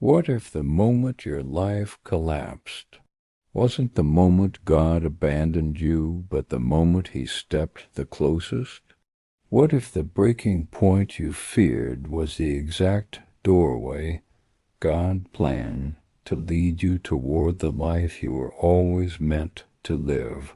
What if the moment your life collapsed wasn't the moment God abandoned you, but the moment he stepped the closest? What if the breaking point you feared was the exact doorway God planned to lead you toward the life you were always meant to live?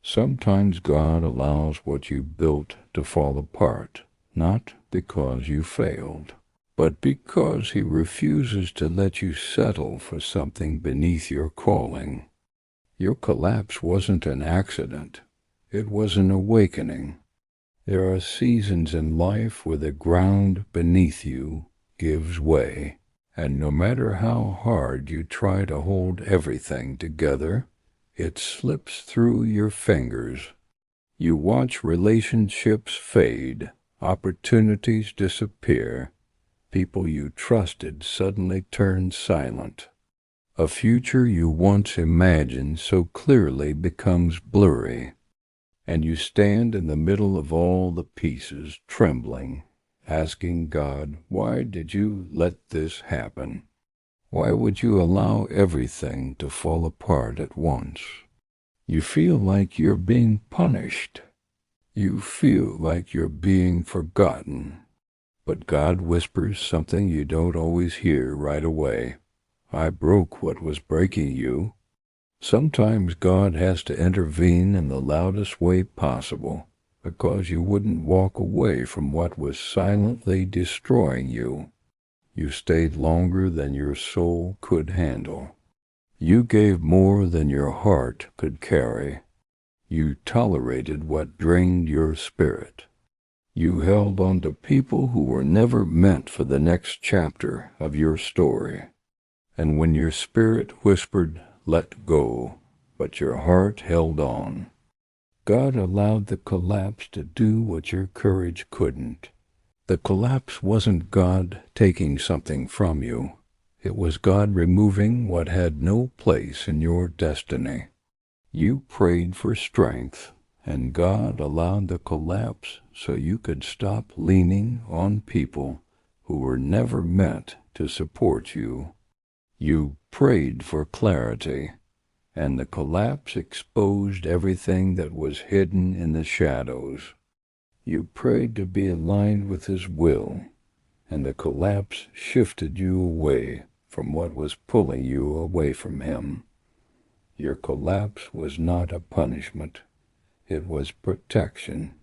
Sometimes God allows what you built to fall apart, not because you failed, but because he refuses to let you settle for something beneath your calling. Your collapse wasn't an accident. It was an awakening. There are seasons in life where the ground beneath you gives way, and no matter how hard you try to hold everything together, it slips through your fingers. You watch relationships fade, opportunities disappear, people you trusted suddenly turn silent. A future you once imagined so clearly becomes blurry, and you stand in the middle of all the pieces, trembling, asking God, why did you let this happen? Why would you allow everything to fall apart at once? You feel like you're being punished. You feel like you're being forgotten. But God whispers something you don't always hear right away. I broke what was breaking you. Sometimes God has to intervene in the loudest way possible because you wouldn't walk away from what was silently destroying you. You stayed longer than your soul could handle. You gave more than your heart could carry. You tolerated what drained your spirit. You held on to people who were never meant for the next chapter of your story. And when your spirit whispered, let go, but your heart held on, God allowed the collapse to do what your courage couldn't. The collapse wasn't God taking something from you. It was God removing what had no place in your destiny. You prayed for strength, and God allowed the collapse so you could stop leaning on people who were never meant to support you. You prayed for clarity, and the collapse exposed everything that was hidden in the shadows. You prayed to be aligned with his will, and the collapse shifted you away from what was pulling you away from him. Your collapse was not a punishment. It was protection.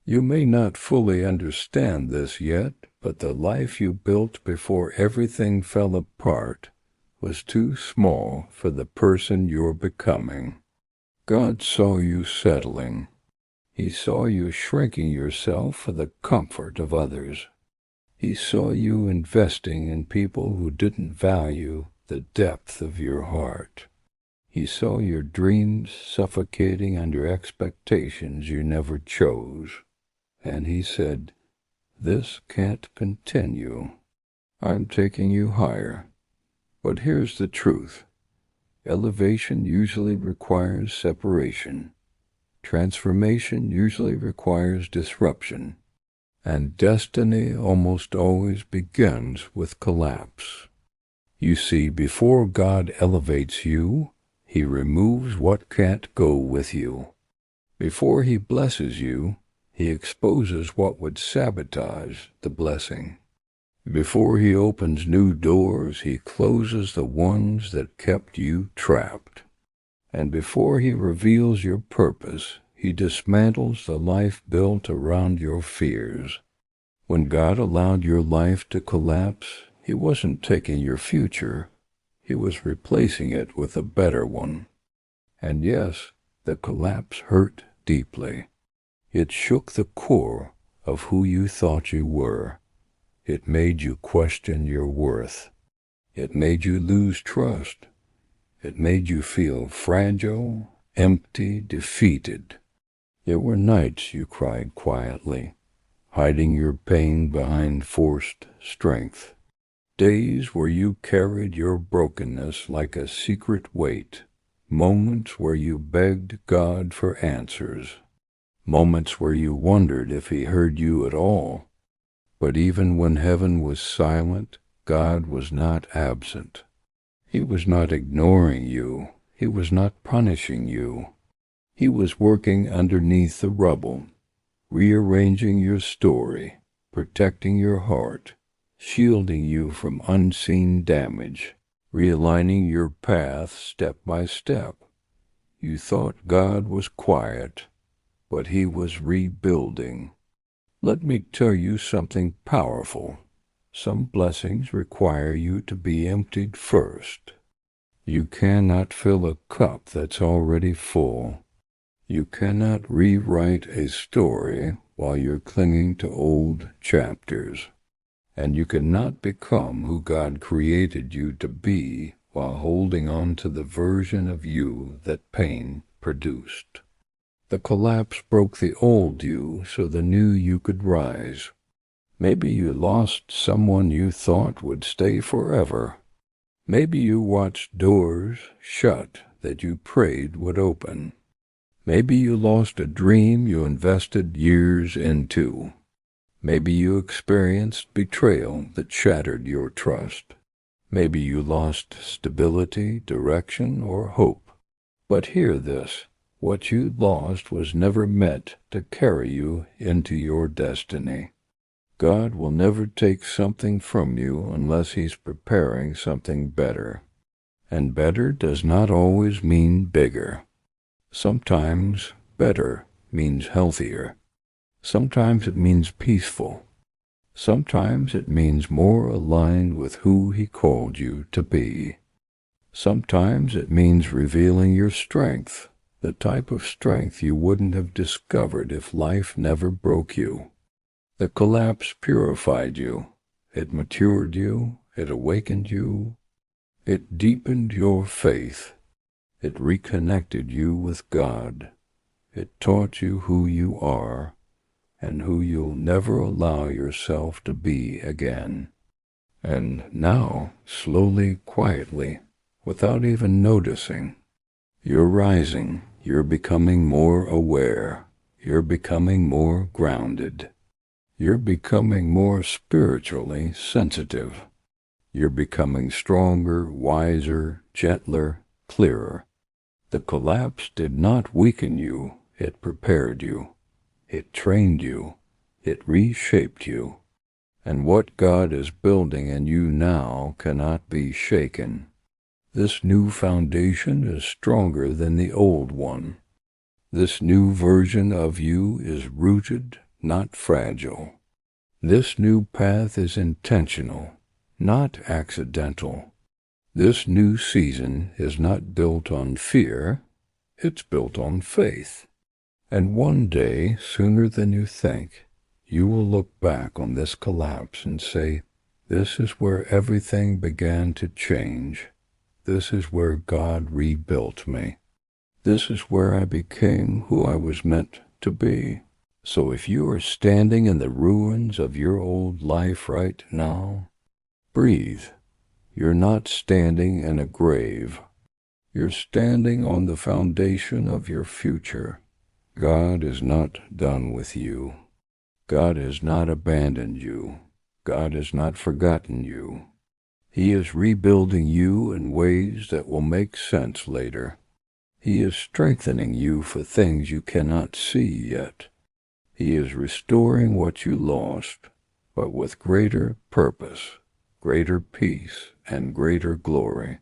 You may not fully understand this yet, but the life you built before everything fell apart was too small for the person you're becoming. God saw you settling. He saw you shrinking yourself for the comfort of others. He saw you investing in people who didn't value the depth of your heart. He saw your dreams suffocating under expectations you never chose. And he said, this can't continue. I'm taking you higher. But here's the truth. Elevation usually requires separation. Transformation usually requires disruption. And destiny almost always begins with collapse. You see, before God elevates you, he removes what can't go with you. Before he blesses you, he exposes what would sabotage the blessing. Before he opens new doors, he closes the ones that kept you trapped. And before he reveals your purpose, he dismantles the life built around your fears. When God allowed your life to collapse, he wasn't taking your future. He was replacing it with a better one. And yes, the collapse hurt deeply. It shook the core of who you thought you were. It made you question your worth. It made you lose trust. It made you feel fragile, empty, defeated. There were nights you cried quietly, hiding your pain behind forced strength. Days where you carried your brokenness like a secret weight. Moments where you begged God for answers. Moments where you wondered if he heard you at all. But even when heaven was silent, God was not absent. He was not ignoring you. He was not punishing you. He was working underneath the rubble, rearranging your story, protecting your heart, shielding you from unseen damage, realigning your path step by step. You thought God was quiet, but He was rebuilding. Let me tell you something powerful. Some blessings require you to be emptied first. You cannot fill a cup that's already full. You cannot rewrite a story while you're clinging to old chapters. And you cannot become who God created you to be while holding on to the version of you that pain produced. The collapse broke the old you so the new you could rise. Maybe you lost someone you thought would stay forever. Maybe you watched doors shut that you prayed would open. Maybe you lost a dream you invested years into. Maybe you experienced betrayal that shattered your trust. Maybe you lost stability, direction, or hope. But hear this, what you lost was never meant to carry you into your destiny. God will never take something from you unless He's preparing something better. And better does not always mean bigger. Sometimes better means healthier. Sometimes it means peaceful. Sometimes it means more aligned with who He called you to be. Sometimes it means revealing your strength, the type of strength you wouldn't have discovered if life never broke you. The collapse purified you. It matured you. It awakened you. It deepened your faith. It reconnected you with God. It taught you who you are and who you'll never allow yourself to be again. And now, slowly, quietly, without even noticing, you're rising, you're becoming more aware, you're becoming more grounded, you're becoming more spiritually sensitive, you're becoming stronger, wiser, gentler, clearer. The collapse did not weaken you, it prepared you. It trained you. It reshaped you. And what God is building in you now cannot be shaken. This new foundation is stronger than the old one. This new version of you is rooted, not fragile. This new path is intentional, not accidental. This new season is not built on fear, it's built on faith. And one day, sooner than you think, you will look back on this collapse and say, this is where everything began to change. This is where God rebuilt me. This is where I became who I was meant to be. So if you are standing in the ruins of your old life right now, breathe. You're not standing in a grave. You're standing on the foundation of your future. God is not done with you. God has not abandoned you. God has not forgotten you. He is rebuilding you in ways that will make sense later. He is strengthening you for things you cannot see yet. He is restoring what you lost, but with greater purpose, greater peace, and greater glory.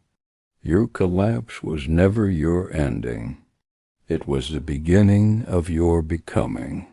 Your collapse was never your ending. It was the beginning of your becoming.